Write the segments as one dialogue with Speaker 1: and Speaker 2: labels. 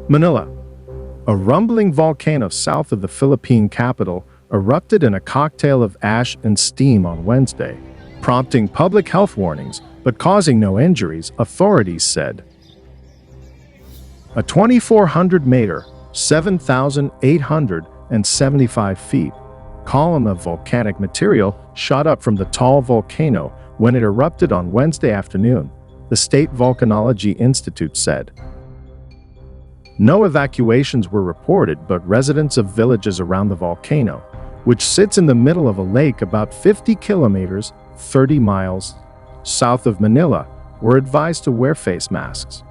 Speaker 1: Manila. A rumbling volcano south of the Philippine capital erupted in a cocktail of ash and steam on Wednesday, prompting public health warnings but causing no injuries, authorities said. A 2,400-meter, 7,875 feet, column of volcanic material shot up from the Taal volcano when it erupted on Wednesday afternoon, the State Volcanology Institute said. No evacuations were reported, but residents of villages around the volcano, which sits in the middle of a lake about 50 kilometers, 30 miles, south of Manila, were advised to wear face masks.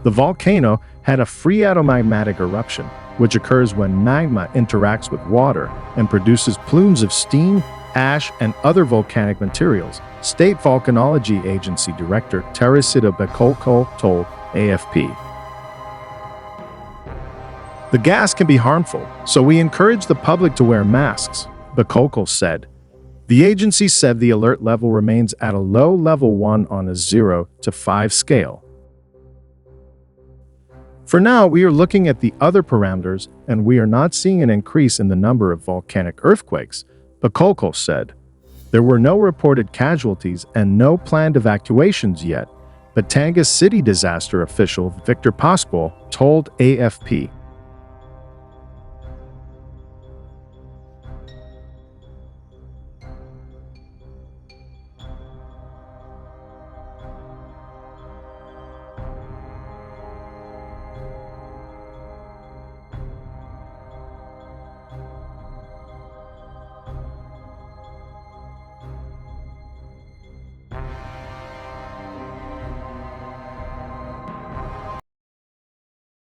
Speaker 1: The volcano had a phreatomagmatic eruption, which occurs when magma interacts with water and produces plumes of steam, ash, and other volcanic materials, State Volcanology Agency Director Teresita Bacolco told AFP. The gas can be harmful, so we encourage the public to wear masks, Bacolco said. The agency said the alert level remains at a low level 1 on a 0 to 5 scale. For now, we are looking at the other parameters and we are not seeing an increase in the number of volcanic earthquakes, Bacolco said. There were no reported casualties and no planned evacuations yet, Batangas city disaster official Victor Pascual told AFP.